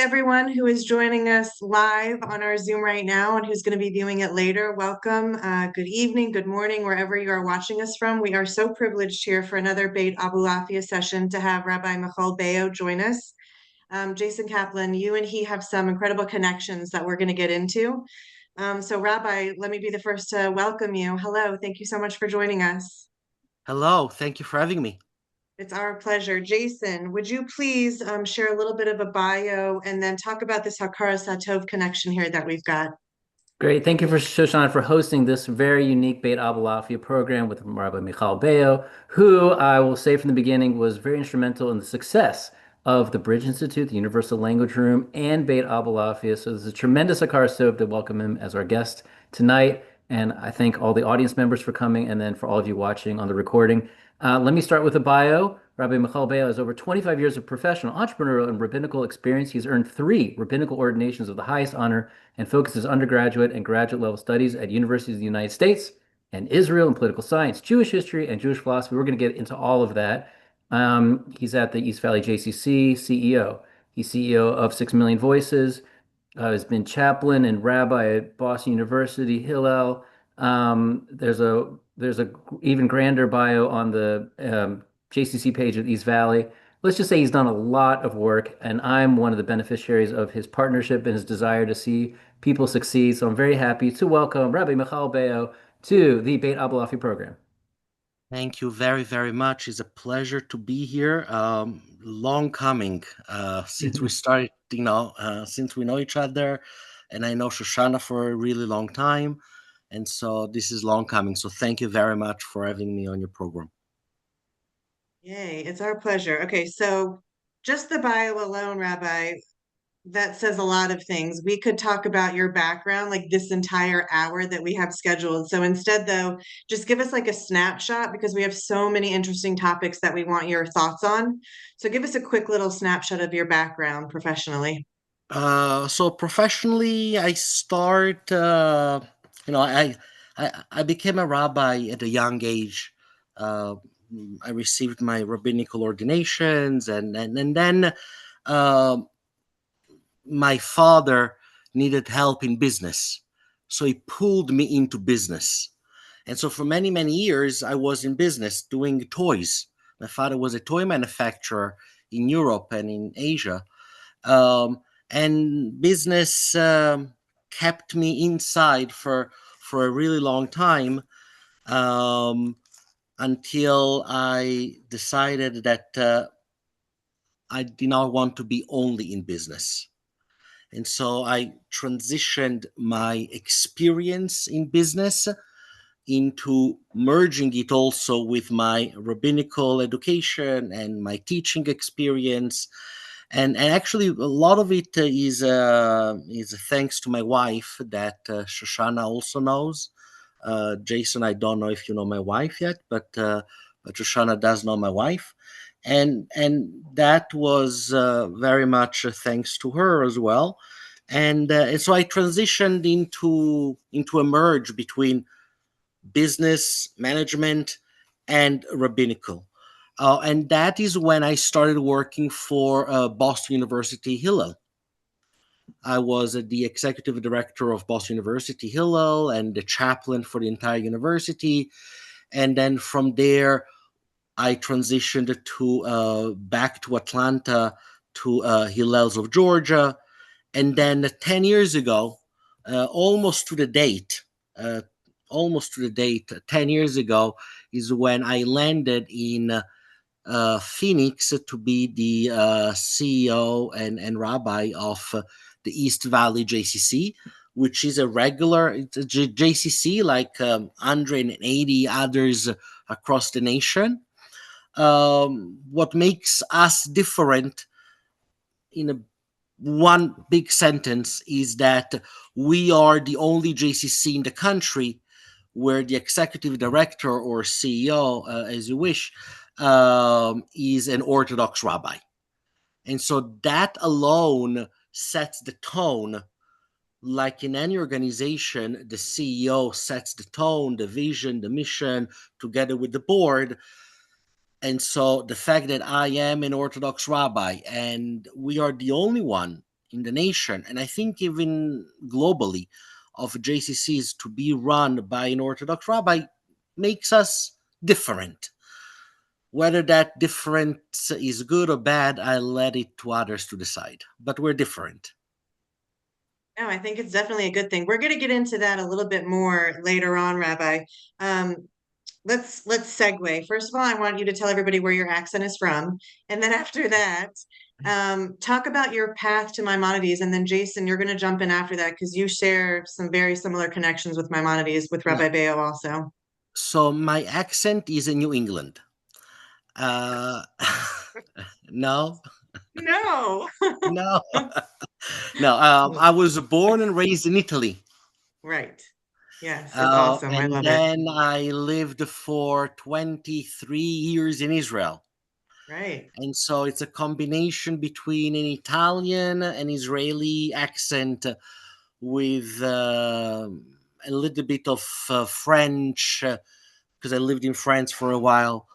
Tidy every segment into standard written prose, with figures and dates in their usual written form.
everyone who is joining us live on our Zoom right now and who's going to be viewing it later. Welcome. Good evening, good morning, wherever you are watching us from. We are so privileged here for another Beit Abulafia session to have Rabbi Beyo join us. Jason Caplan, you and he have some incredible connections that we're going to get into. So Rabbi, let me be the first to welcome you. Hello, thank you so much for joining us. Hello, thank you for having me. It's our pleasure. Jason, would you please share a little bit of a bio and then talk about this Hakara Satov connection here that we've got? Great. Thank you for Shoshana for hosting this very unique Beit Abulafia program with Rabbi Beyo, who I will say from the beginning was very instrumental in the success of the Bridge Institute, the Universal Language Room, and Beit Abulafia. So there's a tremendous Hakar Sov to welcome him as our guest tonight. And I thank all the audience members for coming and then for all of you watching on the recording. Let me start with a bio. Rabbi Beyo has over 25 years of professional, entrepreneurial, and rabbinical experience. He's earned 3 rabbinical ordinations of the highest honor and focuses undergraduate and graduate level studies at universities of the United States and Israel in political science, Jewish history, and Jewish philosophy. We're going to get into all of that. He's at the East Valley JCC, CEO. He's CEO of 6 Million Voices. Has been chaplain and rabbi at Boston University, Hillel. There's a even grander bio on the JCC page of East Valley. Let's just say he's done a lot of work, and I'm one of the beneficiaries of his partnership and his desire to see people succeed. So I'm very happy to welcome Rabbi Beyo to the Beit Abulafia program. Thank you very, very much. It's a pleasure to be here. Long coming since we started, since we know each other, and I know Shoshana for a really long time. And so this is long coming. So thank you very much for having me on your program. Yay, it's our pleasure. Okay, so just the bio alone, Rabbi, that says a lot of things. We could talk about your background like this entire hour that we have scheduled. So instead, though, just give us like a snapshot because we have so many interesting topics that we want your thoughts on. So give us a quick little snapshot of your background professionally. So professionally, I start. I became a rabbi at a young age. Uh, I received my rabbinical ordinations, and then uh, my father needed help in business, so he pulled me into business. And so for many many years, I was in business doing toys. My father was a toy manufacturer in Europe and in Asia. Um, and business kept me inside for a really long time, um, until I decided that I did not want to be only in business. And so I transitioned my experience in business into merging it also with my rabbinical education and my teaching experience. And actually a lot of it is thanks to my wife that Shoshana also knows. Jason, I don't know if you know my wife yet, but Shoshana does know my wife, and that was very much thanks to her as well. And so I transitioned into a merge between business management and rabbinical. And that is when I started working for Boston University Hillel. I was the executive director of Boston University Hillel and the chaplain for the entire university. And then from there, I transitioned to back to Atlanta to Hillels of Georgia. And then 10 years ago, almost to the date, uh, 10 years ago, is when I landed in Phoenix to be the CEO and rabbi of the East Valley JCC, which is a regular JCC like 180 others across the nation. What makes us different in a one big sentence is that we are the only JCC in the country where the executive director or CEO, as you wish, is an Orthodox rabbi. And so that alone sets the tone. Like in any organization, the CEO sets the tone, the vision, the mission, together with the board. And so the fact that I am an Orthodox rabbi and we are the only one in the nation, and I think even globally, of JCCs to be run by an Orthodox rabbi makes us different. Whether that difference is good or bad, I let it to others to decide. But we're different. No, I think it's definitely a good thing. We're going to get into that a little bit more later on, Rabbi. Um, let's segue. First of all, I want you to tell everybody where your accent is from, and then after that, talk about your path to Maimonides. And then Jason, you're going to jump in after that because you share some very similar connections with Maimonides with Yeah. Rabbi Beyo also. So my accent is in New England. Uh, no, No. no, no. I was born and raised in Italy. Right. Yes, it's awesome. I And love it. then I lived for 23 years in Israel. Right. And so it's a combination between an Italian and Israeli accent with a little bit of French, because I lived in France for a while,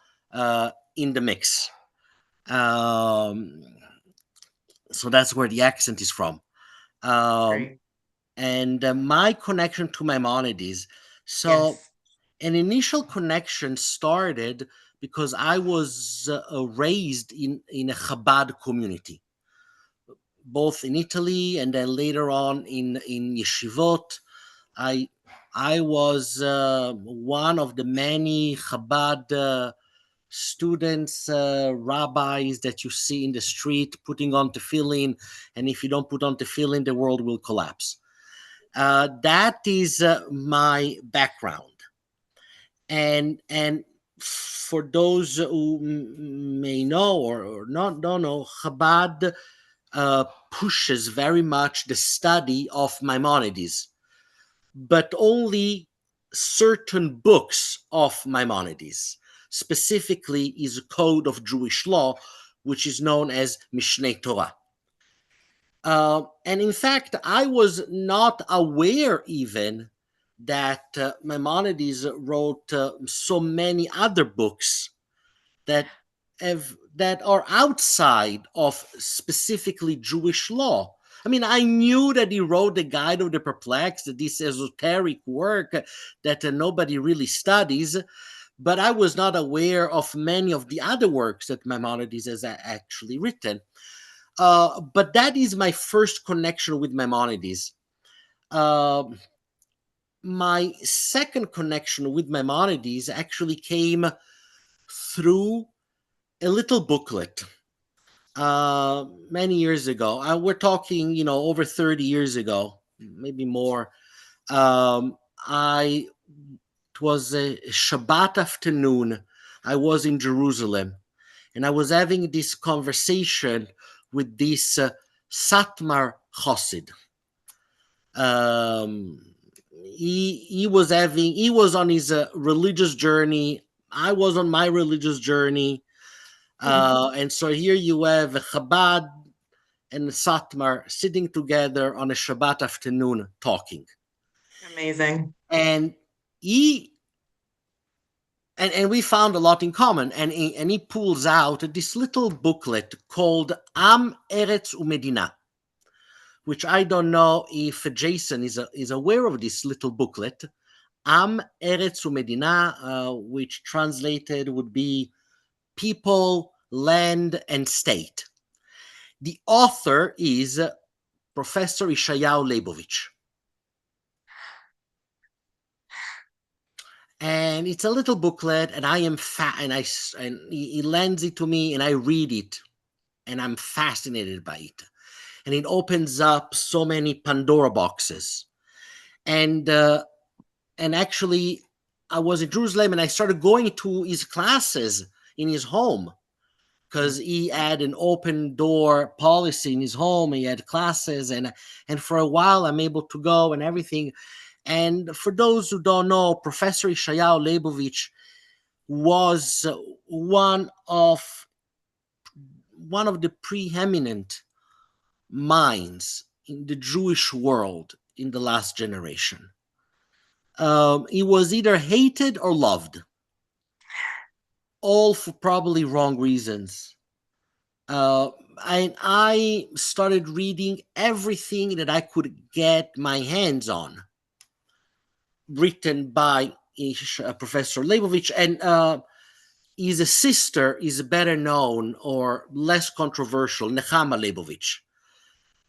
in the mix. Um, so that's where the accent is from. Great. And my connection to Maimonides. So Yes. an initial connection started because I was raised in a Chabad community, both in Italy and then later on in yeshivot. I I was one of the many Chabad students, rabbis that you see in the street putting on tefillin, and if you don't put on tefillin, the world will collapse. That is my background, and for those who may know or not don't know, Chabad pushes very much the study of Maimonides, but only certain books of Maimonides. Specifically, is a code of Jewish law, which is known as Mishneh Torah. And in fact, I was not aware even that Maimonides wrote so many other books that are outside of specifically Jewish law. I mean, I knew that he wrote the Guide of the Perplexed, this esoteric work that nobody really studies, but I was not aware of many of the other works that Maimonides has actually written. But that is my first connection with Maimonides. My second connection with Maimonides actually came through a little booklet many years ago. We're talking, over 30 years ago, maybe more. I It was a Shabbat afternoon. I was in Jerusalem, and I was having this conversation with this Satmar Chassid. He was on his religious journey. I was on my religious journey. And so here you have Chabad and Satmar sitting together on a Shabbat afternoon talking. Amazing. And he and we found a lot in common. And he pulls out this little booklet called Am Eretz Umedina, which I don't know if Jason is aware of this little booklet. Am Eretz Umedina, which translated would be people, land, and state. The author is Professor Yeshayahu Leibovich. And it's a little booklet, and I am and he lends it to me, and I read it, and I'm fascinated by it. And it opens up so many Pandora boxes. And actually, I was in Jerusalem, and I started going to his classes in his home, because he had an open door policy in his home. He had classes, and for a while I'm able to go and everything. And for those who don't know, Professor Yeshayahu Leibovich was one of the preeminent minds in the Jewish world in the last generation. He was either hated or loved, all for probably wrong reasons. I started reading everything that I could get my hands on, written by Professor Leibovich, and his sister is better known or less controversial, Nechama Leibovich.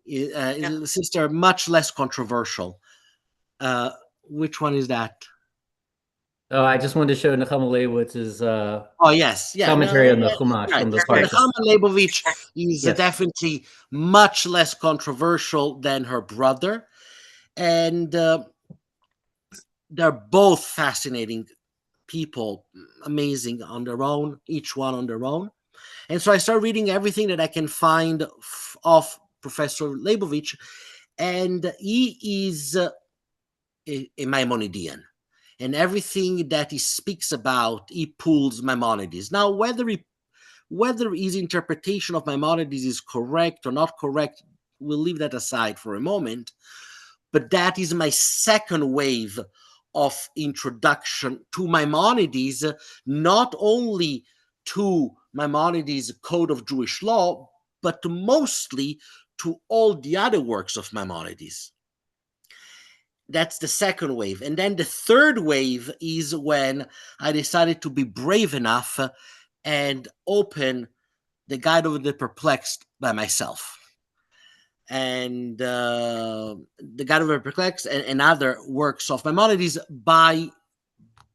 His sister, much less controversial. Which one is that? Oh, I just wanted to show Nechama Leibovich's Oh yes, yeah, commentary on the Chumash right. from the So Perfect. Parsha. Nechama Leibovich is Yes. definitely much less controversial than her brother, and they're both fascinating people, amazing on their own, each one on their own. And so I started reading everything that I can find of Professor Leibovich, and he is a Maimonidean. And everything that he speaks about, he pulls Maimonides. Now, whether his interpretation of Maimonides is correct or not correct, we'll leave that aside for a moment. But that is my second wave of introduction to Maimonides, not only to Maimonides' Code of Jewish Law, but mostly to all the other works of Maimonides. That's the second wave. And then the third wave is when I decided to be brave enough and open the Guide of the Perplexed by myself. And the Guide of the Perplexed and other works of Maimonides by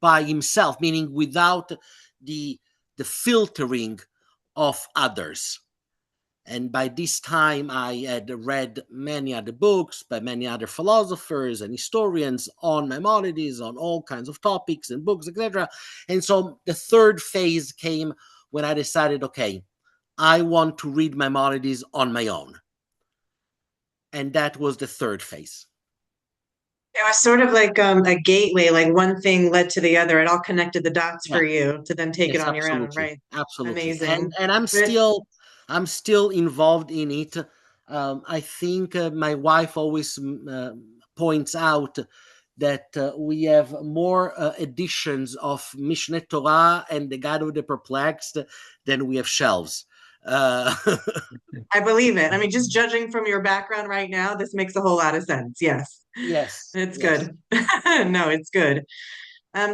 himself, meaning without the filtering of others. And by this time, I had read many other books by many other philosophers and historians on Maimonides, on all kinds of topics and books, etc. And so the third phase came when I decided, okay, I want to read Maimonides on my own. And that was the third phase. It was sort of like a gateway, like one thing led to the other. It all connected the dots for you to then take it on your own, right? Absolutely. Amazing. And I'm still involved in it. I think my wife always points out that we have more editions of Mishneh Torah and the Guide of the Perplexed than we have shelves. I believe it. I mean, just judging from your background right now, this makes a whole lot of sense. Yes. Yes. It's yes. good. No, it's good.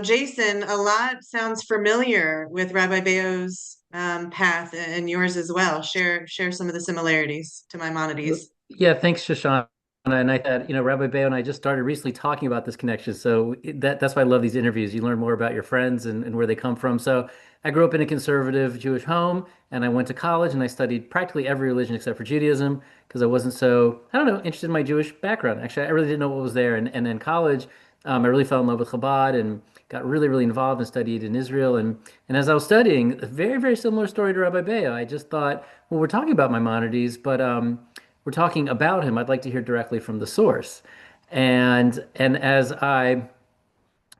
Jason, a lot sounds familiar with Rabbi Beyo's path and yours as well. Share some of the similarities to Maimonides. Yeah, thanks, Shoshana. And I thought, Rabbi Beyo and I just started recently talking about this connection. So that's why I love these interviews. You learn more about your friends and where they come from. So I grew up in a conservative Jewish home, and I went to college and I studied practically every religion except for Judaism because I wasn't so, I don't know, interested in my Jewish background. Actually, I really didn't know what was there. And then college, I really fell in love with Chabad and got really, really involved and studied in Israel. And as I was studying, a very, very similar story to Rabbi Beyo. I just thought, well, we're talking about Maimonides, but we're talking about him. I'd like to hear directly from the source. And as I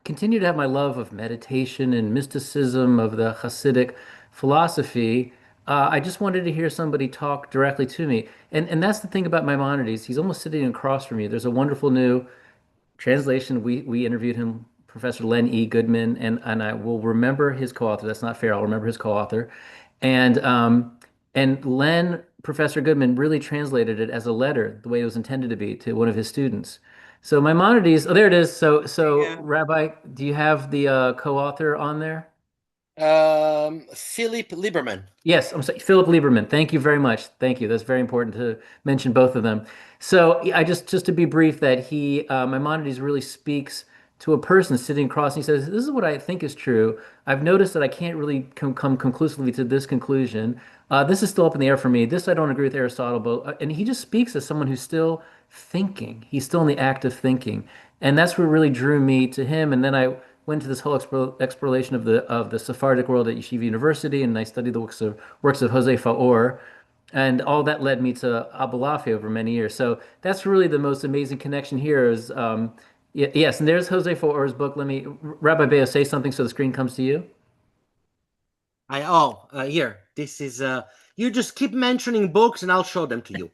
continue to have my love of meditation and mysticism of the Hasidic philosophy, I just wanted to hear somebody talk directly to me. And that's the thing about Maimonides. He's almost sitting across from you. There's a wonderful new translation. We interviewed him, Professor Len E. Goodman, and I will remember his co-author. That's not fair. I'll remember his co-author. And Len, Professor Goodman, really translated it as a letter, the way it was intended to be, to one of his students. So Maimonides, oh, there it is. So Yeah. Rabbi, do you have the co-author on there? Philip Lieberman. Yes, I'm sorry, Philip Lieberman. Thank you very much. Thank you. That's very important to mention both of them. So I just to be brief, that Maimonides really speaks to a person sitting across, and he says, "This is what I think is true. I've noticed that I can't really come conclusively to this conclusion. This is still up in the air for me. This I don't agree with Aristotle, but and he just speaks as someone who's still thinking. He's still in the act of thinking, and that's what really drew me to him. And then I went to this whole exploration of the Sephardic world at Yeshiva University, and I studied the works of Jose Faor, and all that led me to Abulafia over many years. So that's really the most amazing connection here. Is yes, and there's Jose Faor's book. Let me, Rabbi Beyo, say something so the screen comes to you. Here. This is you just keep mentioning books and I'll show them to you.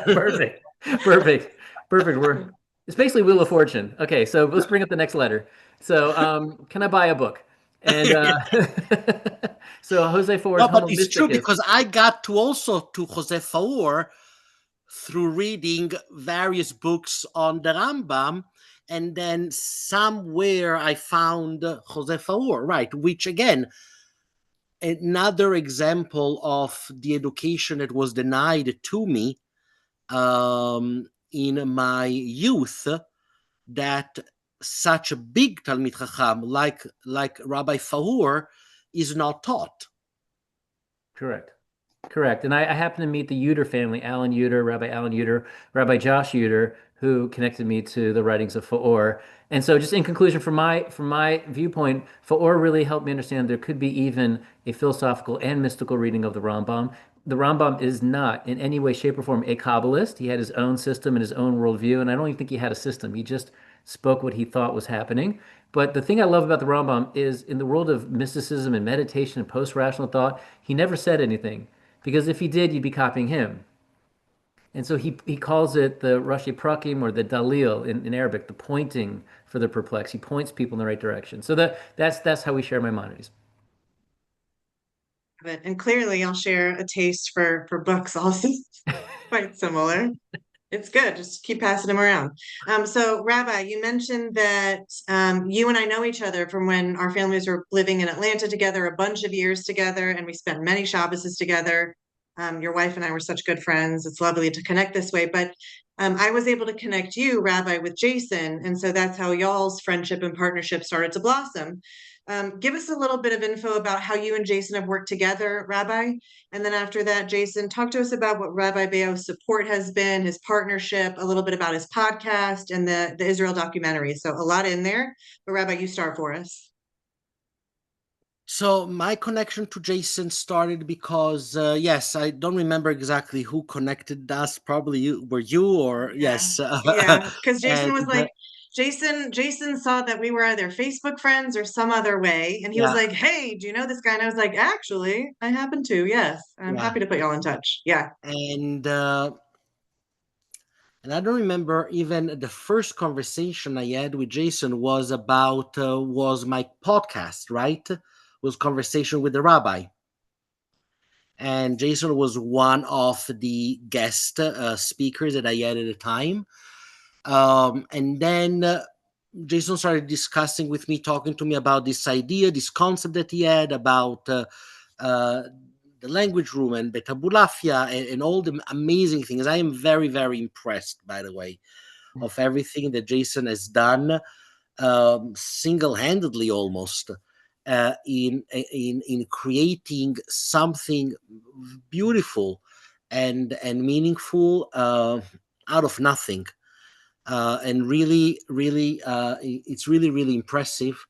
Perfect, perfect, perfect. It's basically Wheel of Fortune. Okay, so let's bring up the next letter. So, can I buy a book? And so Jose Faur is No, but Homo it's true Mysticus. because I got to also to Jose Faur through reading various books on the Rambam, and then somewhere I found Jose Faur, right? Which again, another example of the education that was denied to me in my youth, that such a big Talmid Chacham like Rabbi Faur is not taught. Correct. Correct. And I happened to meet the Uter family, Alan Uter, Rabbi Alan Uter, Rabbi Josh Uter, who connected me to the writings of Faor. And so just in conclusion, from my viewpoint, Faor really helped me understand there could be even a philosophical and mystical reading of the Rambam. The Rambam is not in any way, shape, or form a Kabbalist. He had his own system and his own worldview, and I don't even think he had a system. He just spoke what he thought was happening. But the thing I love about the Rambam is in the world of mysticism and meditation and post-rational thought, he never said anything. Because if he did, you'd be copying him. And so he calls it the Rashi Prakim or the Dalil in Arabic, the pointing for the perplexed. He points people in the right direction. So that's how we share Maimonides. And clearly I'll share a taste for books also. Quite similar. It's good. Just keep passing them around. So Rabbi, you mentioned that you and I know each other from when our families were living in Atlanta together, a bunch of years together, and we spent many Shabbases together. Your wife and I were such good friends. It's lovely to connect this way. But I was able to connect you, Rabbi, with Jason. And so that's how y'all's friendship and partnership started to blossom. Give us a little bit of info about how you and Jason have worked together, Rabbi. And then after that, Jason, talk to us about what Rabbi Beyo's support has been, his partnership, a little bit about his podcast and the Israel documentary. So a lot in there, but Rabbi, you start for us. So my connection to Jason started because yes, I don't remember exactly who connected us. Probably you or Yeah. yes, Yeah. Because Jason and was like, Jason saw that we were either Facebook friends or some other way. And he was yeah, like, hey, do you know this guy? And I was like, actually, I happen to, yes. I'm yeah, happy to put y'all in touch. Yeah. and I don't remember even the first conversation I had with Jason was about was my podcast, right? Was conversation with the rabbi, and Jason was one of the guest speakers that I had at the time. And then Jason started discussing with me, talking to me about this idea, this concept that he had about uh, the language room and Beit Abulafia and all the amazing things. I am very, very impressed, by the way, of everything that Jason has done single-handedly almost in creating something beautiful and meaningful out of nothing. And really, really, it's really, really impressive.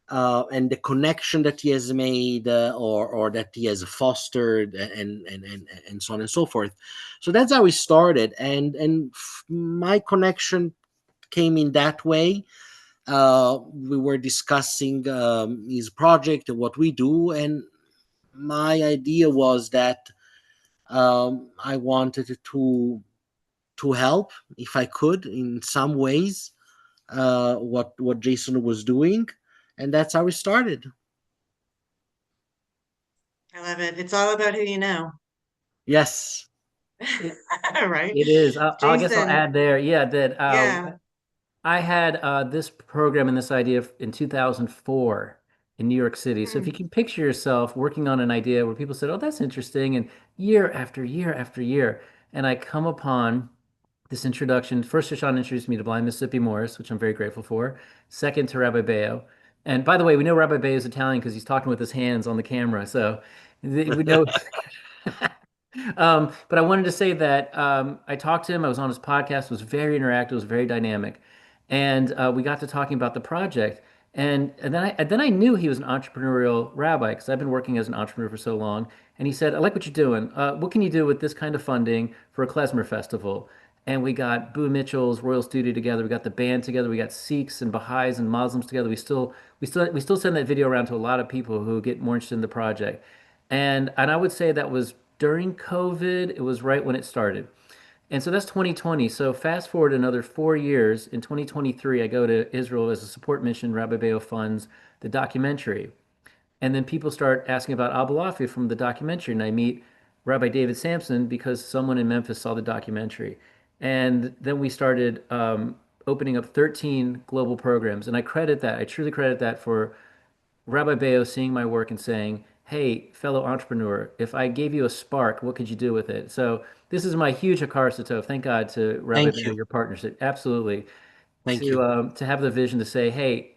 And the connection that he has made, or that he has fostered, and so on and so forth. So that's how we started, and my connection came in that way. We were discussing his project and what we do, and my idea was that I wanted to help if I could in some ways what Jason was doing, and that's how we started. I love it. It's all about who you know. Yes. It, Right. it is. I guess I'll Jason, add there, yeah, that yeah. I had this program and this idea in 2004 in New York City. So if you Hmm. can picture yourself working on an idea where people said, "Oh, that's interesting," and year after year after year, and I come upon this introduction. First, Shoshana introduced me to Blind Mississippi Morris, which I'm very grateful for. Second, to Rabbi Beyo. And by the way, we know Rabbi Beyo is Italian because he's talking with his hands on the camera. So we know. But I wanted to say that I talked to him. I was on his podcast. It was very interactive. It was very dynamic, and we got to talking about the project. And then I knew he was an entrepreneurial rabbi because I've been working as an entrepreneur for so long. And he said, "I like what you're doing. What can you do with this kind of funding for a klezmer festival?" And we got Boo Mitchell's Royal Studio together. We got the band together. We got Sikhs and Baha'is and Muslims together. We still send that video around to a lot of people who get more interested in the project. And I would say that was during COVID. It was right when it started. And so that's 2020. So fast forward another 4 years. In 2023, I go to Israel as a support mission. Rabbi Beyo funds the documentary. And then people start asking about Abulafia from the documentary, and I meet Rabbi David Sampson because someone in Memphis saw the documentary. And then we started opening up 13 global programs. And I truly credit that for Rabbi Beyo seeing my work and saying, "Hey, fellow entrepreneur, if I gave you a spark, what could you do with it?" So this is my huge Hakar Satov. Thank God to Rabbi Thank Beyo, you. your partnership. Absolutely. Thank you. To have the vision to say, "Hey,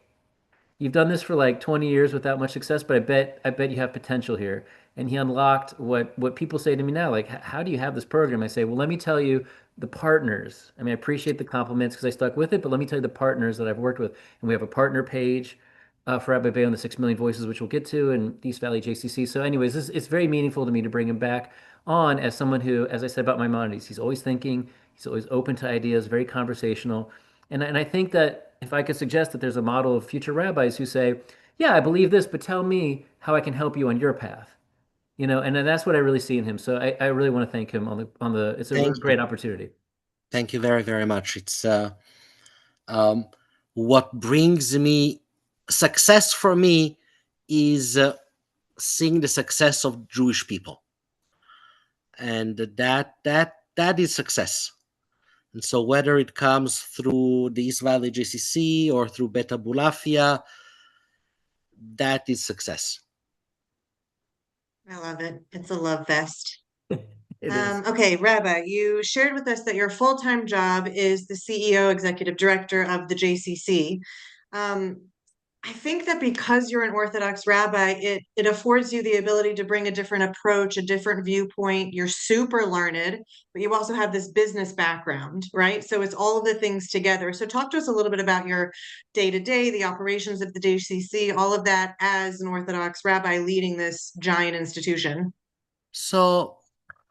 you've done this for like 20 years without much success, but I bet you have potential here." And he unlocked what people say to me now, like, how do you have this program? I say, well, let me tell you the partners. I mean, I appreciate the compliments because I stuck with it, but let me tell you the partners that I've worked with. And we have a partner page for Rabbi Bay on the 6 Million Voices, which we'll get to, in East Valley JCC. So anyways, it's very meaningful to me to bring him back on as someone who, as I said about Maimonides, he's always thinking, he's always open to ideas, very conversational. And I think that if I could suggest that there's a model of future rabbis who say, yeah, I believe this, but tell me how I can help you on your path. And then that's what I really see in him. So I really want to thank him on the it's a Thank you. great opportunity. Thank you very, very much. It's um, what brings me success for me is seeing the success of Jewish people, and that is success. And so whether it comes through the East Valley JCC or through Beit Abulafia, that is success. I love it. It's a love fest. It is. Okay, Rabbi, you shared with us that your full-time job is the CEO, Executive Director of the JCC. I think that because you're an Orthodox rabbi, it affords you the ability to bring a different approach, a different viewpoint. You're super learned, but you also have this business background, right? So it's all of the things together. So talk to us a little bit about your day-to-day, the operations of the JCC, all of that as an Orthodox rabbi leading this giant institution. So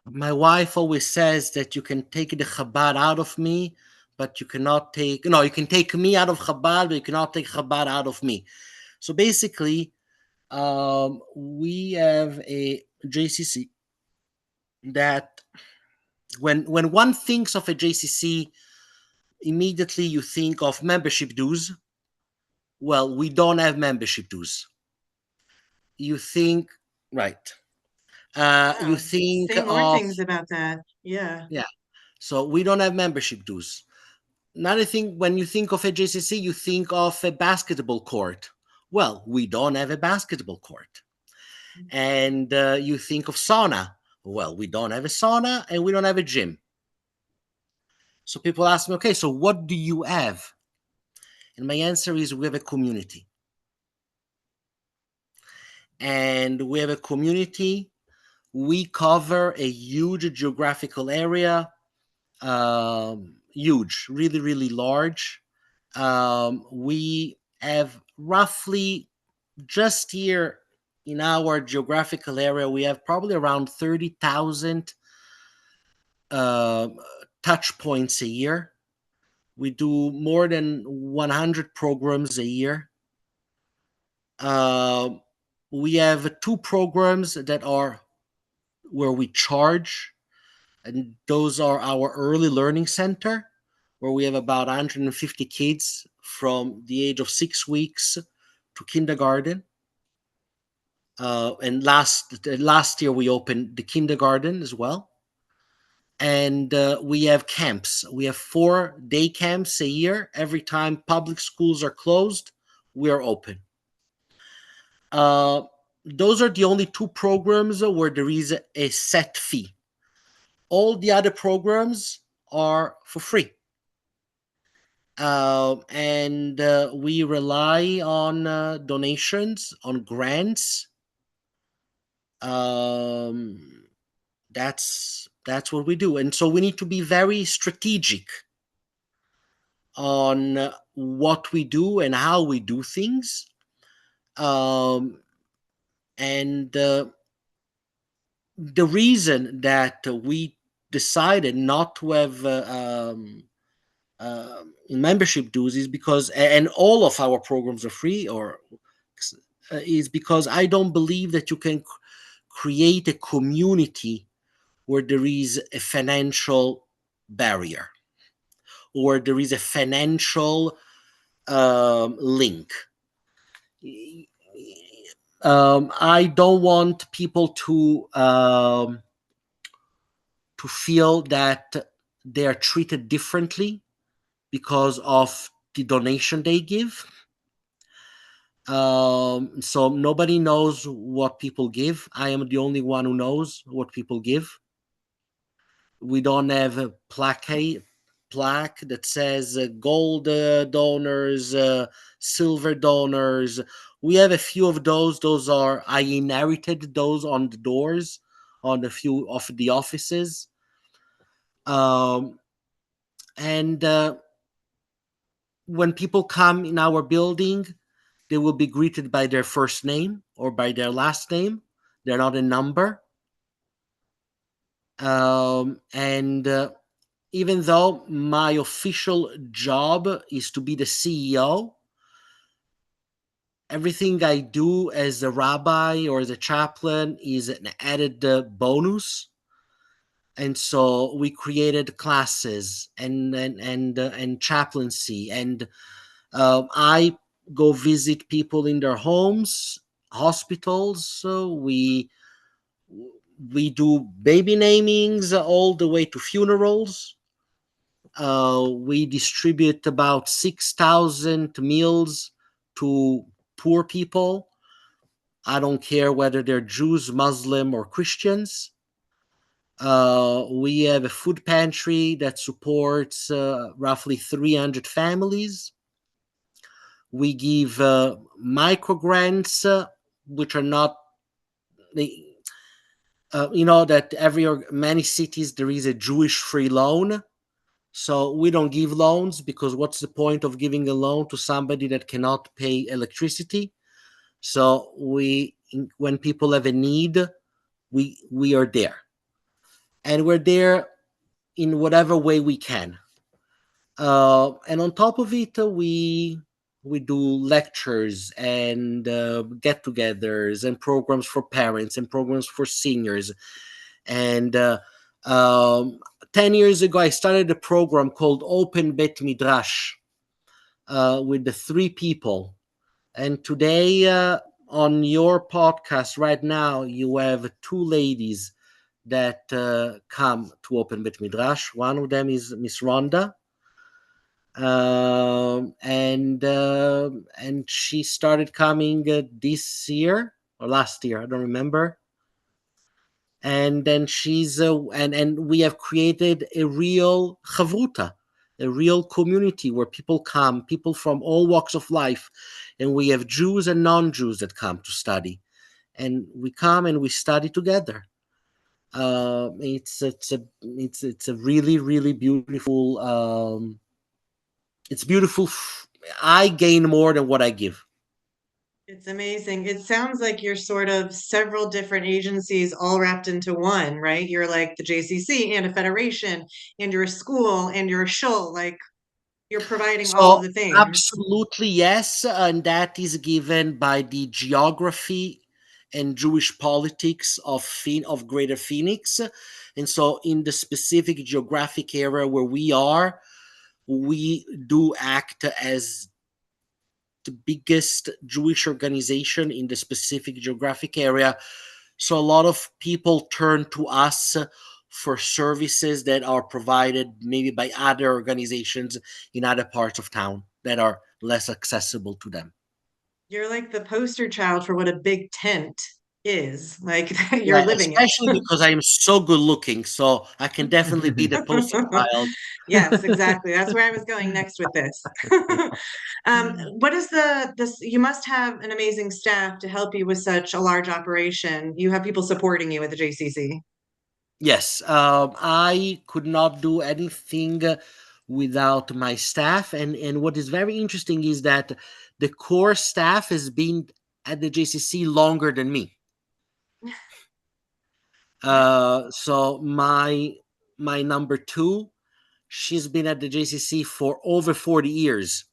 my wife always says that you can take the Chabad out of me, but you cannot take, no, you can take me out of Chabad, but you cannot take Chabad out of me. So basically, we have a JCC that when one thinks of a JCC, immediately you think of membership dues. Well, we don't have membership dues. You think, right. You Wow. think Say more of, things about that. Yeah. yeah. So we don't have membership dues. Another thing, when you think of a JCC, you think of a basketball court. Well, we don't have a basketball court. And you think of sauna. Well, we don't have a sauna and we don't have a gym. So people ask me, okay, so what do you have? And my answer is we have a community. And we have a community. We cover a huge geographical area, huge, really, really large. We have roughly just here in our geographical area, we have probably around 30,000 touch points a year. We do more than 100 programs a year. We have two programs that are where we charge, and those are our early learning center, where we have about 150 kids from the age of 6 weeks to kindergarten. And last year we opened the kindergarten as well. And we have camps. We have 4 day camps a year. Every time public schools are closed, we are open. Those are the only 2 programs where there is a set fee. All the other programs are for free. And we rely on donations, on grants. That's what we do. And so we need to be very strategic on what we do and how we do things. And the reason that we decided not to have membership dues is because, and all of our programs are free, or is because I don't believe that you can create a community where there is a financial barrier or there is a financial link. I don't want people to feel that they are treated differently because of the donation they give. So nobody knows what people give. I am the only one who knows what people give. We don't have a plaque that says gold donors, silver donors. We have a few of those. Those are, I inherited those on the doors on a few of the offices. And when people come in our building, they will be greeted by their first name or by their last name. They're not a number. And even though my official job is to be the CEO, everything I do as a rabbi or as a chaplain is an added bonus. And so we created classes and chaplaincy, and I go visit people in their homes, hospitals. So we do baby namings all the way to funerals. We distribute about 6,000 meals to poor people. I don't care whether they're Jews, Muslim, or Christians. We have a food pantry that supports roughly 300 families. We give micro grants, which are not the that many cities there is a Jewish free loan. So we don't give loans because what's the point of giving a loan to somebody that cannot pay electricity? So when people have a need, we are there, and we're there in whatever way we can. And on top of it, we do lectures and get-togethers and programs for parents and programs for seniors. And 10 years ago, I started a program called Open Beit Midrash with the 3 people. And today, on your podcast right now, you have 2 ladies that come to Open Beit Midrash. One of them is Miss Rhonda. And she started coming this year or last year, I don't remember. And then she's and we have created a real chavruta, a real community where people come, people from all walks of life, and we have Jews and non-Jews that come to study, and we come and we study together. It's a really, really beautiful. It's beautiful. I gain more than what I give. It's amazing. It sounds like you're sort of several different agencies all wrapped into one, right? You're like the JCC and a federation, and you're a school and you're a shul. Like you're providing all of So the things. absolutely yes, and that is given by the geography and Jewish politics of Greater Phoenix. And so in the specific geographic area where we are, we do act as the biggest Jewish organization in the specific geographic area. So a lot of people turn to us for services that are provided maybe by other organizations in other parts of town that are less accessible to them. You're like the poster child for what a big tent is. Like you're Yeah, living it. especially because I am so good looking, so I can definitely be the poster child. Yes, exactly. That's where I was going next with this. What is this? You must have an amazing staff to help you with such a large operation. You have people supporting you at the JCC. Yes, I could not do anything without my staff, and what is very interesting is that the core staff has been at the JCC longer than me. So my number 2, she's been at the JCC for over 40 years.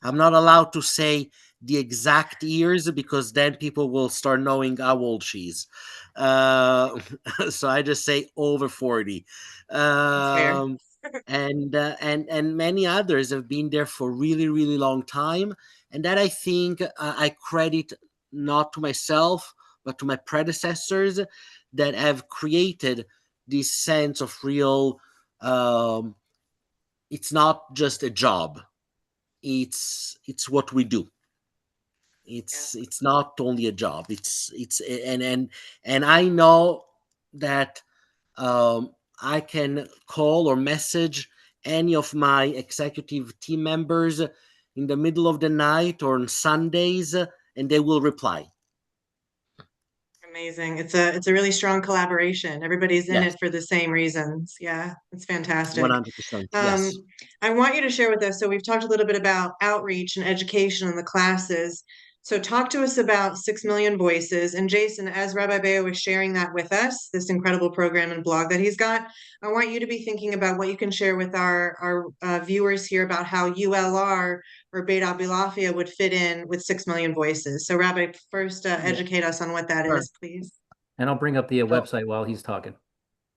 I'm not allowed to say the exact years because then people will start knowing how old she is. So I just say over 40. That's fair. And many others have been there for really, really long time. And that I think I credit not to myself, but to my predecessors that have created this sense of real. It's not just a job; it's what we do. It's not only a job. It's and I know that I can call or message any of my executive team members in the middle of the night or on Sundays, and they will reply. Amazing. It's a really strong collaboration. Everybody's in Yes, it for the same reasons. Yeah, it's fantastic. 100%. Yes. I want you to share with us. So we've talked a little bit about outreach and education in the classes. So talk to us about 6 Million Voices. And Jason, as Rabbi Beyo is sharing that with us, this incredible program and blog that he's got, I want you to be thinking about what you can share with our viewers here about how ULR or Beit Abulafia would fit in with 6 Million Voices. So Rabbi, first educate us on what that Sure. is, please. And I'll bring up the So, website while he's talking.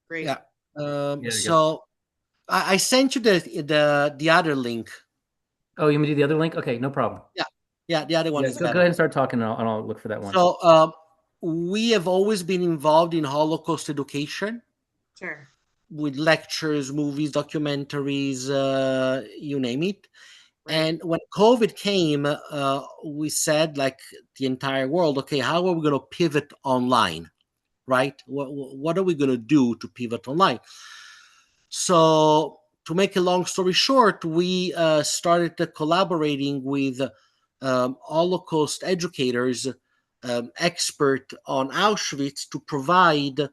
Great. yeah. There you go. So I sent you the other link. Oh, you want me to do the other link? Okay, no problem. Yeah, the other one is Go better. ahead and start talking, and I'll look for that one. So we have always been involved in Holocaust education Sure. with lectures, movies, documentaries, you name it. Right. And when COVID came, we said, like the entire world, okay, how are we going to pivot online, right? What are we going to do to pivot online? So, to make a long story short, we started collaborating with Holocaust educators, expert on Auschwitz, to provide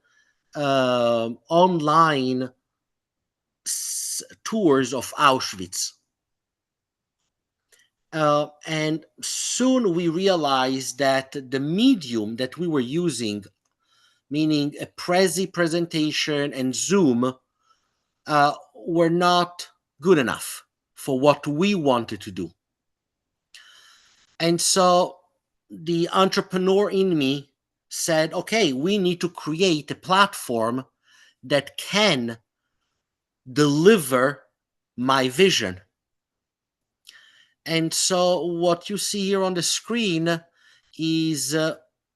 online tours of Auschwitz. And soon we realized that the medium that we were using, meaning a Prezi presentation and Zoom, were not good enough for what we wanted to do. And so the entrepreneur in me said, okay, we need to create a platform that can deliver my vision. And so what you see here on the screen is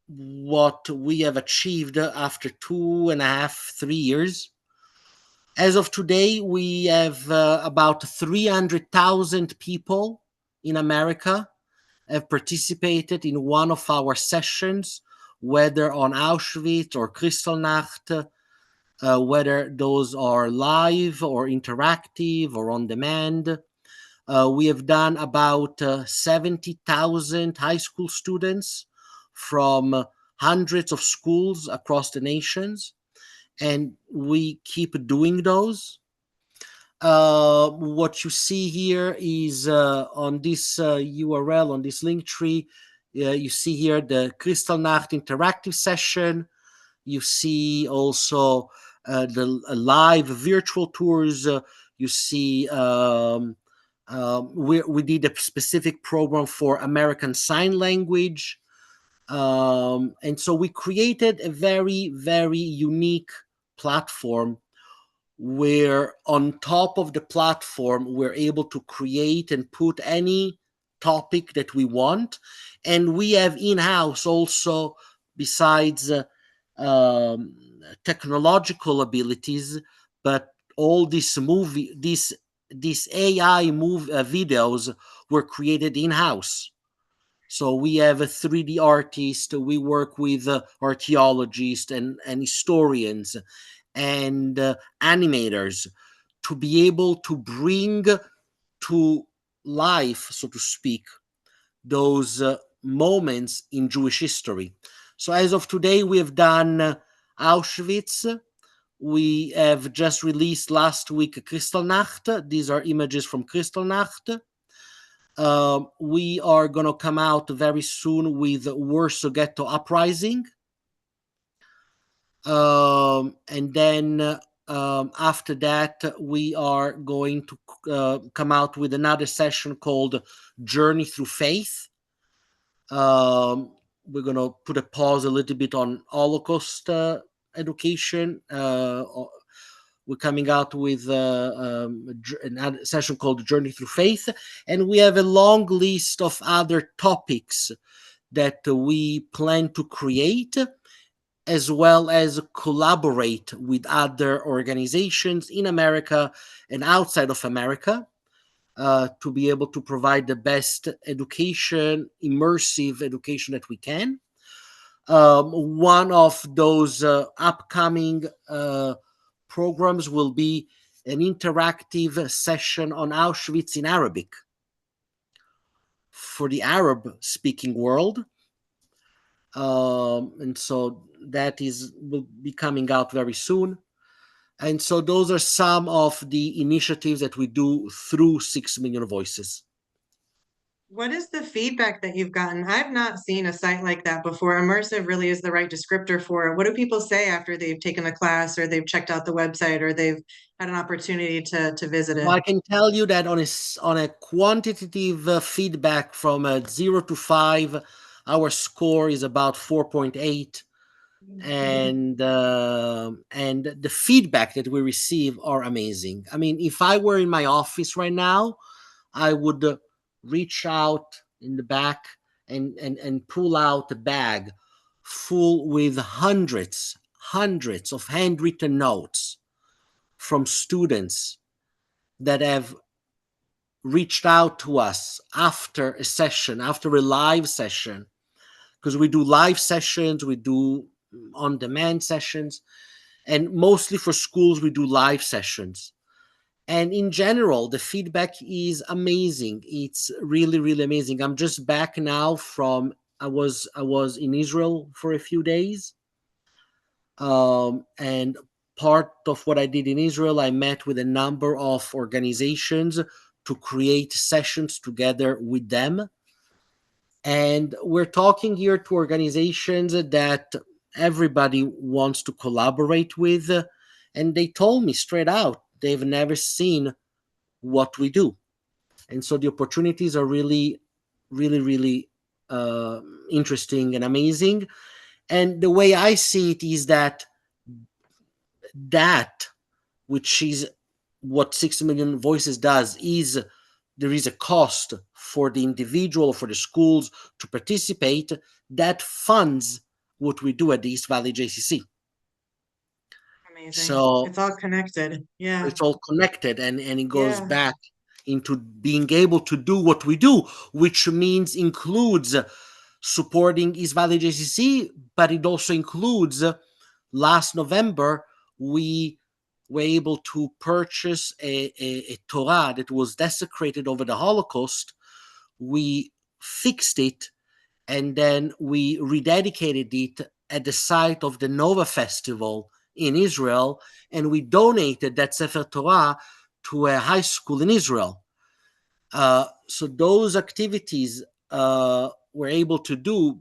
what we have achieved after 2.5, 3 years. As of today, we have about 300,000 people in America have participated in one of our sessions, whether on Auschwitz or Kristallnacht, whether those are live or interactive or on demand. We have done about 70,000 high school students from hundreds of schools across the nations, and we keep doing those. What you see here is on this URL, on this link tree, you see here the Kristallnacht interactive session. You see also the live virtual tours. You see we did a specific program for American Sign Language. And so we created a very, very unique platform where on top of the platform, we're able to create and put any topic that we want. And we have in-house also, besides technological abilities, but all these AI videos were created in-house. So we have a 3D artist, we work with archaeologists and historians and animators to be able to bring to life, so to speak, those moments in Jewish history. So as of today, we have done Auschwitz. We have just released last week Kristallnacht. These are images from Kristallnacht. We are going to come out very soon with Warsaw Ghetto Uprising. And then after that, we are going to come out with another session called Journey Through Faith. We're going to put a pause a little bit on Holocaust education. We're coming out with another session called Journey Through Faith. And we have a long list of other topics that we plan to create, as well as collaborate with other organizations in America and outside of America, to be able to provide the best education, immersive education that we can. One of those upcoming programs will be an interactive session on Auschwitz in Arabic for the Arab speaking world. And so that will be coming out very soon. And so those are some of the initiatives that we do through 6 Million Voices. What is the feedback that you've gotten? I've not seen a site like that before. Immersive really is the right descriptor for it. What do people say after they've taken a class, or they've checked out the website, or they've had an opportunity to visit it? Well, I can tell you that on a quantitative feedback from 0 to 5, our score is about 4.8. And the feedback that we receive are amazing. I mean, if I were in my office right now, I would reach out in the back and pull out a bag full with hundreds of handwritten notes from students that have reached out to us after a session, after a live session, because we do live sessions, we do on-demand sessions, and mostly for schools we do live sessions. And in general, the feedback is amazing. It's really, really amazing. I'm just back now from I was in Israel for a few days, and part of what I did in Israel, I met with a number of organizations to create sessions together with them. And we're talking here to organizations that everybody wants to collaborate with. And they told me straight out, they've never seen what we do. And so the opportunities are really, really, really interesting and amazing. And the way I see it is that which is what 6 Million Voices does, is there is a cost for the individual, for the schools to participate, that funds what we do at the East Valley JCC. Amazing. So it's all connected. Yeah. it's all connected, and it goes Yeah. back into being able to do what we do, which includes supporting East Valley JCC, but it also includes last November, we were able to purchase a Torah that was desecrated over the Holocaust. We fixed it, and then we rededicated it at the site of the Nova Festival in Israel, and we donated that Sefer Torah to a high school in Israel. So those activities we're able to do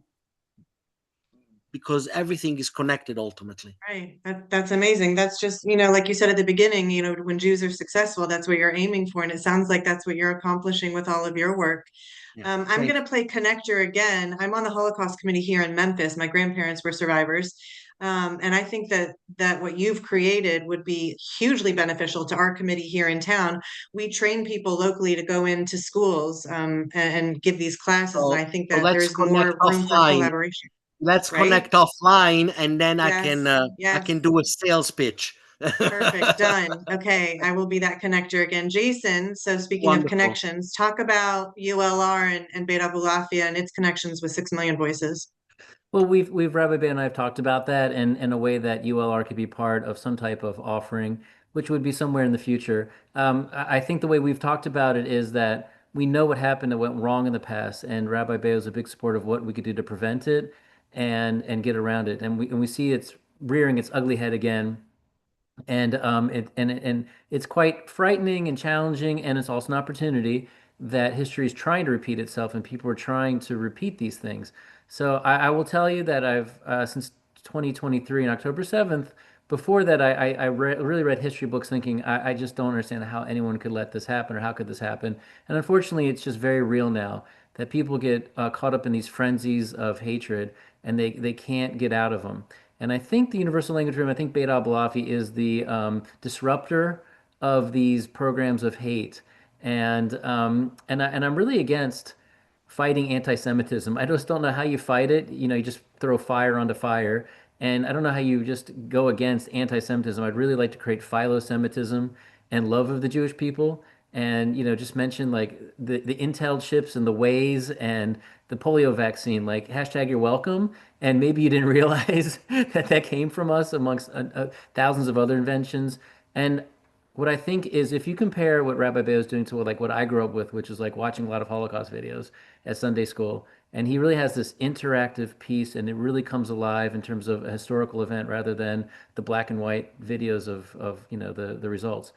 because everything is connected ultimately. Right. That's amazing. That's just, like you said at the beginning, when Jews are successful, that's what you're aiming for. And it sounds like that's what you're accomplishing with all of your work. Yeah, I'm going to play Connector again. I'm on the Holocaust Committee here in Memphis. My grandparents were survivors. And I think that what you've created would be hugely beneficial to our committee here in town. We train people locally to go into schools and give these classes. So, And I think so that let's there's connect more room for offline. collaboration, Let's right? connect offline, and then I Yes. can I Yes. can do a sales pitch. Perfect. Done. Okay. I will be that connector again. Jason, so speaking of Wonderful. connections, talk about ULR and Beit Abulafia and its connections with 6 Million Voices. Well, we've Rabbi Beyo and I have talked about that and in a way that ULR could be part of some type of offering, which would be somewhere in the future. I think the way we've talked about it is that we know what happened that went wrong in the past, and Rabbi Beyo is a big support of what we could do to prevent it and get around it. And we see it's rearing its ugly head again, and it's quite frightening and challenging, and it's also an opportunity that history is trying to repeat itself, and people are trying to repeat these things. So I will tell you that I've since 2023 on October 7th. Before that, really read history books, thinking I just don't understand how anyone could let this happen or how could this happen. And unfortunately, it's just very real now that people get caught up in these frenzies of hatred, and they can't get out of them. And I think the universal language room, I think Beit Abulafi is the disruptor of these programs of hate. And I'm really against fighting anti-Semitism. I just don't know how you fight it. You know, you just throw fire onto fire. And I don't know how you just go against anti-Semitism. I'd really like to create philo-Semitism and love of the Jewish people. And, you know, just mention like the Intel chips and the ways and the polio vaccine, like hashtag you're welcome. And maybe you didn't realize that that came from us amongst thousands of other inventions. And what I think is if you compare what Rabbi Beyo is doing to what I grew up with, which is like watching a lot of Holocaust videos at Sunday school, and he really has this interactive piece and it really comes alive in terms of a historical event rather than the black and white videos of you know the results.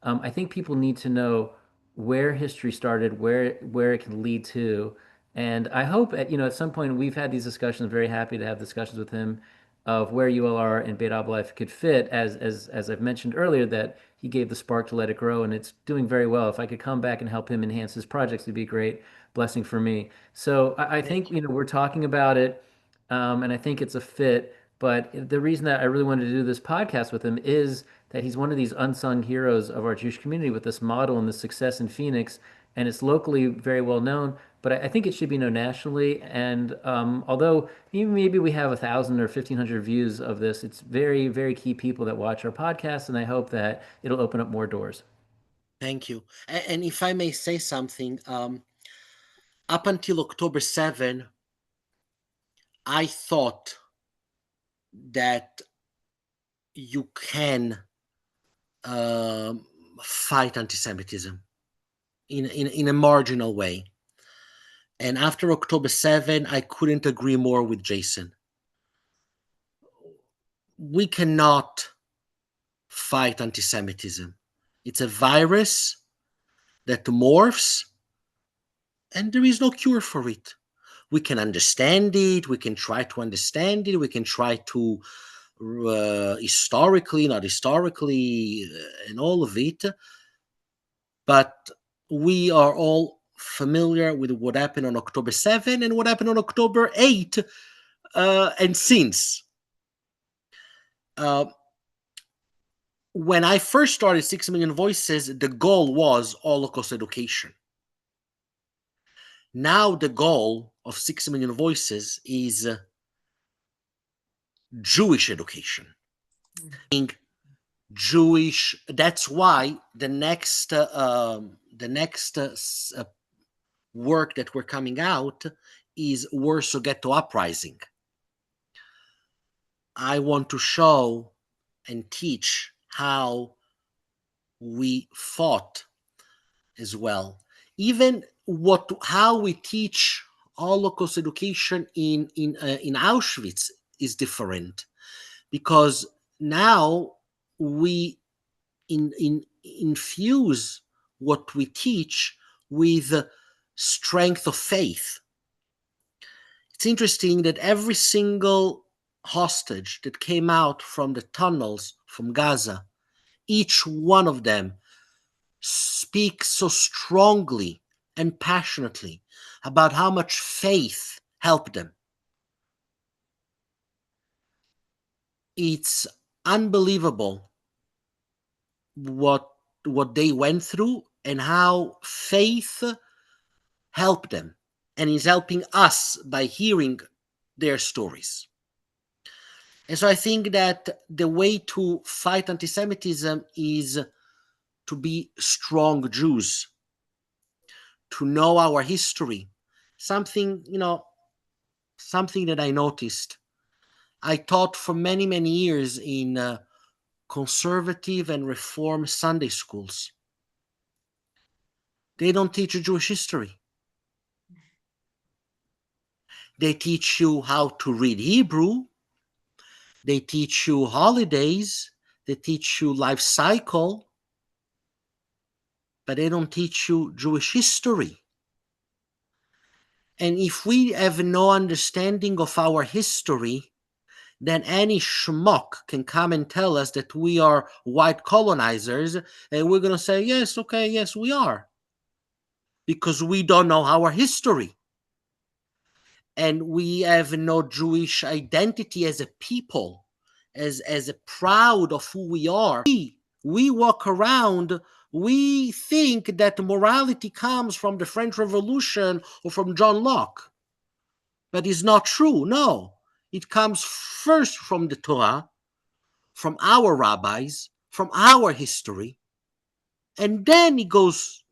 I think people need to know where history started, where it can lead to, and I hope at at some point we've had these discussions. I'm very happy to have discussions with him of where ULR and Beit Abulafia could fit, as I've mentioned earlier, that he gave the spark to let it grow, and it's doing very well. If I could come back and help him enhance his projects, it'd be a great blessing for me. So I think we're talking about it, and I think it's a fit. But the reason that I really wanted to do this podcast with him is that he's one of these unsung heroes of our Jewish community with this model and this success in Phoenix, and it's locally very well known. But I think it should be known nationally. And although even maybe we have 1,000 or 1,500 views of this, it's very, very key people that watch our podcast, and I hope that it'll open up more doors. Thank you. And if I may say something, up until October 7, I thought that you can fight anti-Semitism in a marginal way. And after October 7, I couldn't agree more with Jason. We cannot fight anti-Semitism. It's a virus that morphs, and there is no cure for it. We can understand it. We can try to understand it. We can try to historically, not historically, and all of it. But we are all familiar with what happened on October 7 and what happened on October 8 and since. When I first started 6 Million Voices, the goal was Holocaust education. Now the goal of 6 Million Voices is Jewish education. Jewish. That's why the next work that we're coming out is Warsaw Ghetto Uprising. I want to show and teach how we fought as well. Even how we teach Holocaust education in Auschwitz is different, because now we infuse what we teach with strength of faith. It's interesting that every single hostage that came out from the tunnels from Gaza, each one of them speaks so strongly and passionately about how much faith helped them. It's unbelievable what they went through and how faith helped them, and is helping us by hearing their stories. And so I think that the way to fight anti-Semitism is to be strong Jews, to know our history. Something that I noticed. I taught for many, many years in conservative and reform Sunday schools. They don't teach you Jewish history. They teach you how to read Hebrew. They teach you holidays. They teach you life cycle. But they don't teach you Jewish history. And if we have no understanding of our history, then any schmuck can come and tell us that we are white colonizers, and we're going to say, yes, okay, yes, we are. Because we don't know our history. And we have no Jewish identity as a people, as a proud of who we are. We walk around We think that morality comes from the French Revolution or from John Locke, but it's not true. No, it comes first from the Torah, from our rabbis, from our history, and then it goes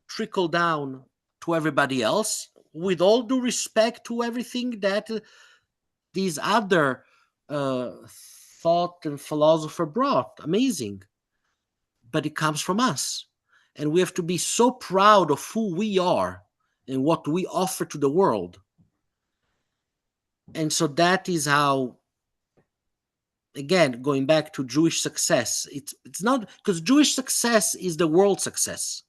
trickle down to everybody else, with all due respect to everything that these other thought and philosopher brought. Amazing. But it comes from us. And we have to be so proud of who we are and what we offer to the world. And so that is how, again, going back to Jewish success, it's not because Jewish success is the world success.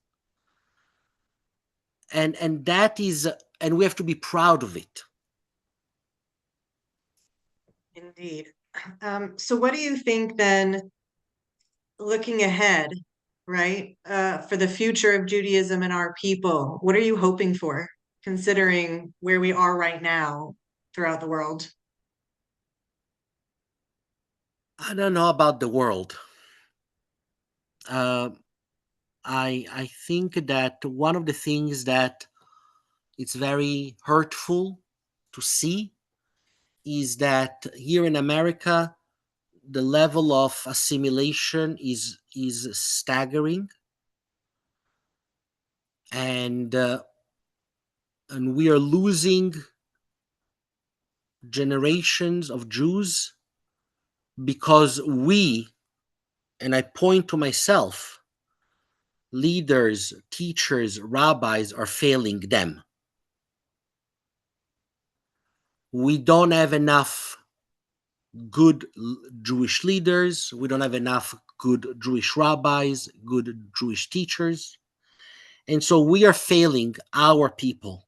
And that is, and we have to be proud of it. Indeed. So what do you think then, looking ahead, right, for the future of Judaism and our people? What are you hoping for, considering where we are right now throughout the world? I don't know about the world. I think that one of the things that it's very hurtful to see is that here in America, the level of assimilation is staggering, and we are losing generations of Jews because we, and I point to myself, leaders, teachers, rabbis are failing them. We don't have enough good Jewish leaders. We don't have enough good Jewish rabbis, good Jewish teachers. And so we are failing our people.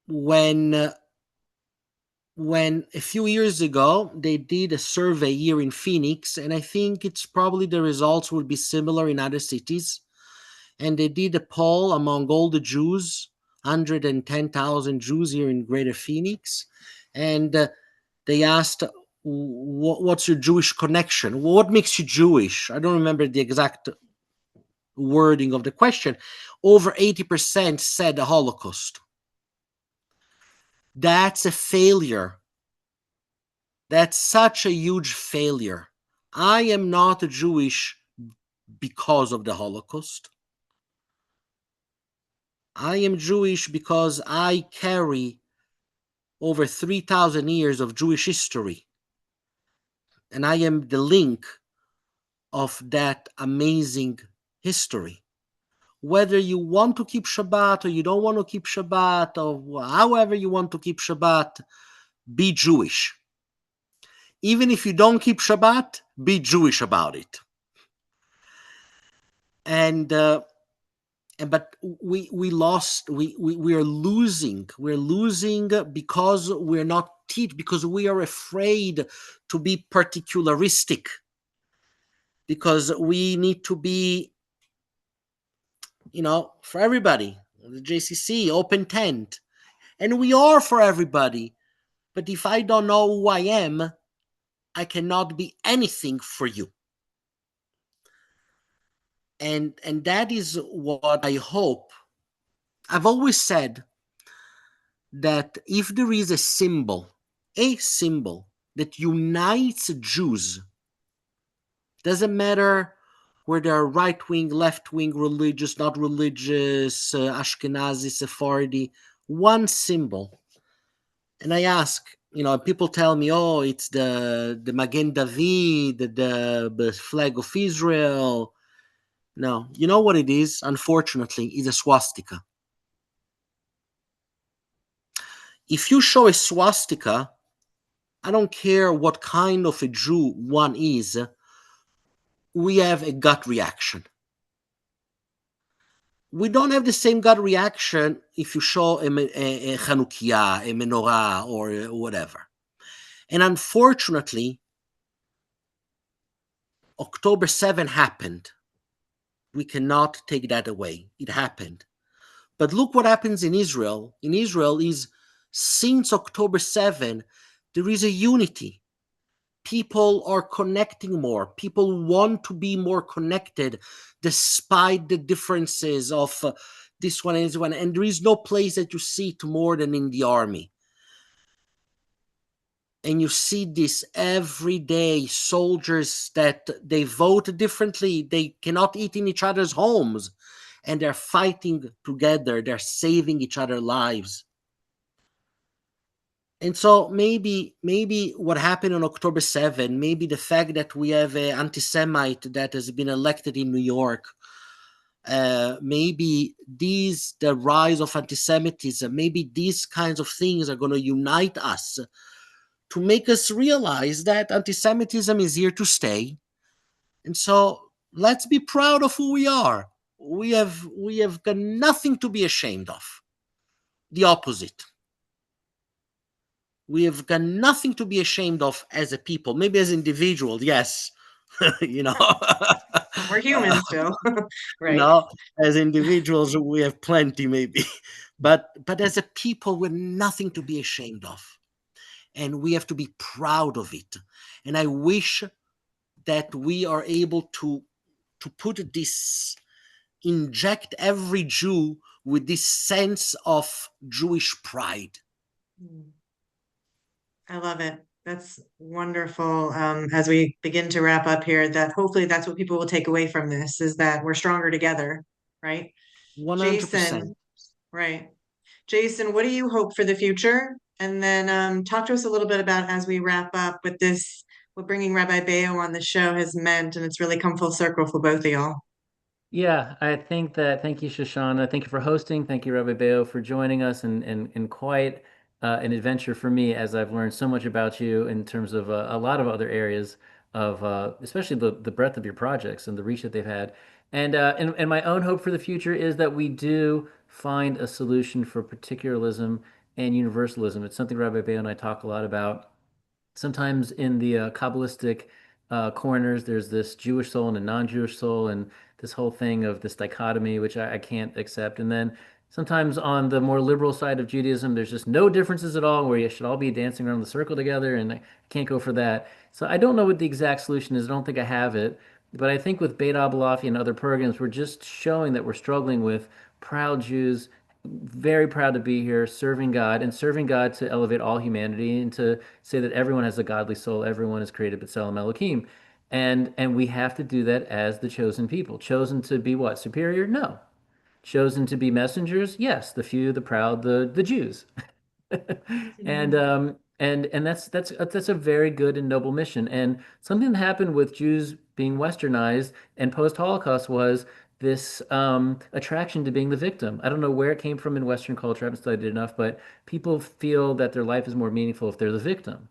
When a few years ago, they did a survey here in Phoenix, and I think it's probably the results will be similar in other cities. And they did a poll among all the Jews, 110,000 Jews here in Greater Phoenix. And they asked, what's your Jewish connection? What makes you Jewish? I don't remember the exact wording of the question. Over 80% said the Holocaust. That's a failure. That's such a huge failure. I am not Jewish because of the Holocaust. I am Jewish because I carry over 3,000 years of Jewish history. And I am the link of that amazing history. Whether you want to keep Shabbat or you don't want to keep Shabbat, or however you want to keep Shabbat, be Jewish. Even if you don't keep Shabbat, be Jewish about it. But we are losing because we're not because we are afraid to be particularistic, because we need to be, for everybody, the JCC, open tent, and we are for everybody. But if I don't know who I am, I cannot be anything for you. And that is what I hope. I've always said that if there is a symbol that unites Jews, doesn't matter whether right-wing, left-wing, religious, not religious, Ashkenazi, Sephardi, one symbol. And I ask, people tell me, oh, it's the Magen David, the flag of Israel. No, you know what it is? Unfortunately, it's a swastika. If you show a swastika, I don't care what kind of a Jew one is, we have a gut reaction. We don't have the same gut reaction if you show a Chanukiah, a menorah, or whatever. And unfortunately, October 7 happened. We cannot take that away. It happened. But look what happens in Israel. In Israel is, since October 7, there is a unity. people are connecting more. People want to be more connected despite the differences of this one and this one. And there is no place that you see it more than in the army. And you see this every day, soldiers that they vote differently. They cannot eat in each other's homes, and they're fighting together. They're saving each other's lives. And so maybe what happened on October 7, maybe the fact that we have an anti-Semite that has been elected in New York, maybe the rise of anti-Semitism, maybe these kinds of things are going to unite us to make us realize that anti-Semitism is here to stay. And so let's be proud of who we are. We have got nothing to be ashamed of. The opposite. We have got nothing to be ashamed of as a people. Maybe as individuals, yes. We're human still. Right. As individuals, we have plenty, maybe. But as a people, we're nothing to be ashamed of. And we have to be proud of it. And I wish that we are able to put this, inject every Jew with this sense of Jewish pride. I love it. That's wonderful. As we begin to wrap up here, that hopefully that's what people will take away from this, is that we're stronger together, right? 100%. Jason, right. Jason, what do you hope for the future? And then talk to us a little bit about, as we wrap up with this, what bringing Rabbi Beyo on the show has meant, and it's really come full circle for both of y'all. Yeah, I think that, thank you, Shoshana. Thank you for hosting. Thank you, Rabbi Beyo, for joining us, and quite an adventure for me, as I've learned so much about you in terms of a lot of other areas of especially the breadth of your projects and the reach that they've had. And my own hope for the future is that we do find a solution for particularism and universalism. It's something Rabbi Beyo and I talk a lot about. Sometimes in the Kabbalistic corners, there's this Jewish soul and a non-Jewish soul, and this whole thing of this dichotomy, which I can't accept. And then sometimes on the more liberal side of Judaism, there's just no differences at all, where you should all be dancing around the circle together, and I can't go for that. So I don't know what the exact solution is. I don't think I have it. But I think with Beit Abulafia and other programs, we're just showing that we're struggling with proud Jews, very proud to be here, serving God, and serving God to elevate all humanity and to say that everyone has a godly soul, everyone is created b'Tselem Elohim. And we have to do that as the chosen people. Chosen to be what? Superior? No. Chosen to be messengers? Yes. The few, the proud, the Jews. And that's a very good and noble mission. And something that happened with Jews being westernized and post-Holocaust was this attraction to being the victim. I don't know where it came from in Western culture. I haven't studied it enough, but people feel that their life is more meaningful if they're the victim.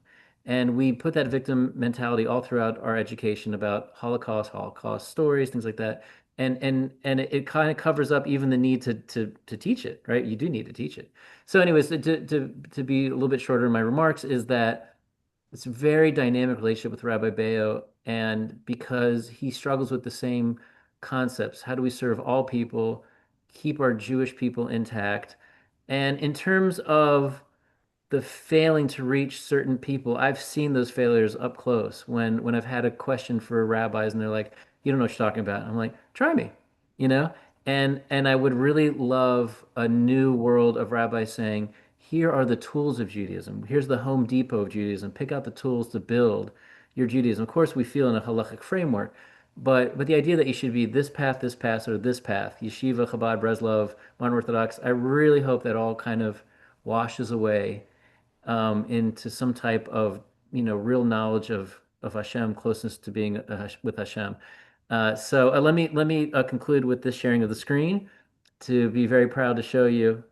And we put that victim mentality all throughout our education about Holocaust stories, things like that. And it kind of covers up even the need to teach it, right? You do need to teach it. So, anyways, to be a little bit shorter in my remarks, is that it's a very dynamic relationship with Rabbi Beyo, and because he struggles with the same concepts. How do we serve all people, keep our Jewish people intact? And in terms of the failing to reach certain people, I've seen those failures up close when I've had a question for rabbis and they're like, "You don't know what you're talking about." I'm like, "Try me," you know? And I would really love a new world of rabbis saying, "Here are the tools of Judaism. Here's the Home Depot of Judaism. Pick out the tools to build your Judaism." Of course, we feel in a halachic framework, but the idea that you should be this path, or this path, Yeshiva, Chabad, Breslov, Modern Orthodox, I really hope that all kind of washes away into some type of real knowledge of Hashem, closeness to being with Hashem. So let me conclude with this sharing of the screen to be very proud to show you.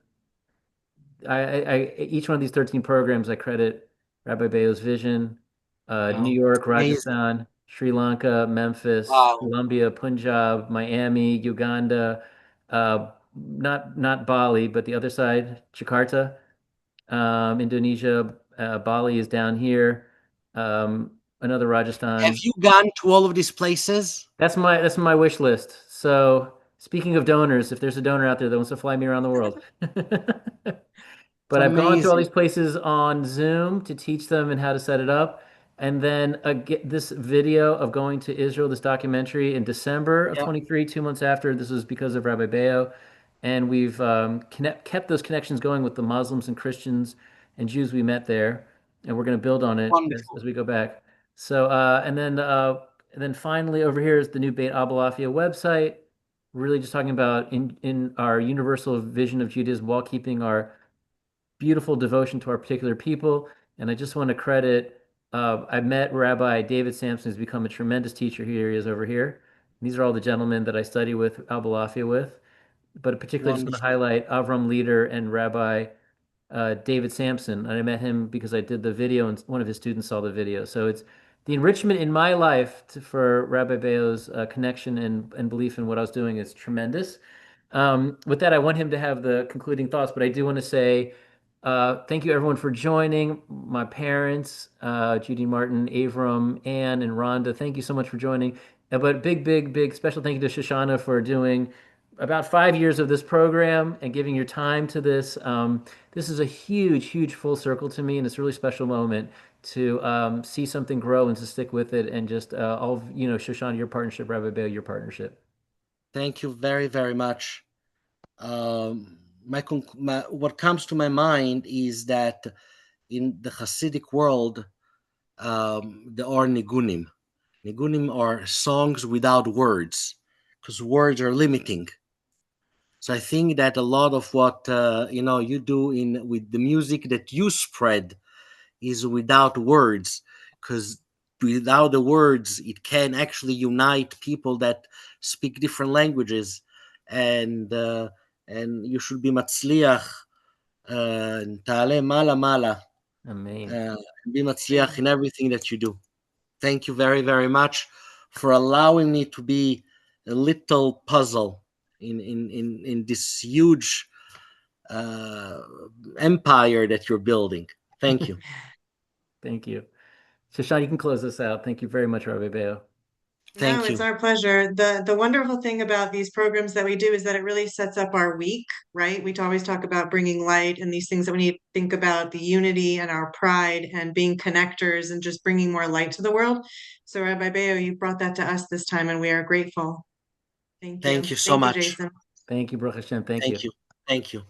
Each one of these 13 programs I credit Rabbi Beyo's vision. New York, Amazing. Rajasthan, Sri Lanka, Memphis, Wow. Colombia, Punjab, Miami, Uganda, not Bali, but the other side, Jakarta, Indonesia, Bali is down here. Another Have Rajasthan. you gone to all of these places? That's my wish list. So speaking of donors, if there's a donor out there that wants to fly me around the world. It's But I've gone to all amazing. these places on Zoom to teach them and how to set it up. And then this video of going to Israel, this documentary in December of Yeah, 23, 2 months after. This was because of Rabbi Beyo. And we've kept those connections going with the Muslims and Christians and Jews we met there. And we're going to build on it wonderful. as we go back. So, and then finally over here is the new Beit Abulafia website. Really just talking about in our universal vision of Judaism while keeping our beautiful devotion to our particular people. And I just want to credit, I met Rabbi David Sampson, who's become a tremendous teacher. Here he is over here. And these are all the gentlemen that I study with, Abulafia with. But particularly just want to Wonderful. highlight Avram Leader and Rabbi David Sampson. And I met him because I did the video and one of his students saw the video. So it's the enrichment in my life for Rabbi Beyo's connection and belief in what I was doing is tremendous. With that, I want him to have the concluding thoughts, but I do want to say thank you everyone for joining. My parents, Judy Martin, Avram, Ann, and Rhonda, thank you so much for joining. But big special thank you to Shoshana for doing about 5 years of this program and giving your time to this. This is a huge full circle to me, and it's a really special moment to see something grow and to stick with it, and just all of, Shoshana, your partnership, Rabbi Beyo, your partnership. Thank you very much. What comes to my mind is that in the Hasidic world, there are nigunim. Nigunim are songs without words, because words are limiting. So I think that a lot of what you do with the music that you spread is without words, because without the words, it can actually unite people that speak different languages, and you should be matzliach, ta'ale mala, Amen. be matzliach in everything that you do. Thank you very much for allowing me to be a little puzzle in this huge empire that you're building. Thank you. Thank you. Shoshana, you can close this out. Thank you very much, Rabbi Beyo. No, Thank it's you. our pleasure. The wonderful thing about these programs that we do is that it really sets up our week, right? We always talk about bringing light and these things that we need to think about, the unity and our pride and being connectors and just bringing more light to the world. So Rabbi Beyo, you brought that to us this time and we are grateful. Thank you. Thank you so Thank you, much. Jason. Thank you, Baruch Hashem. Thank Thank you. you. Thank you.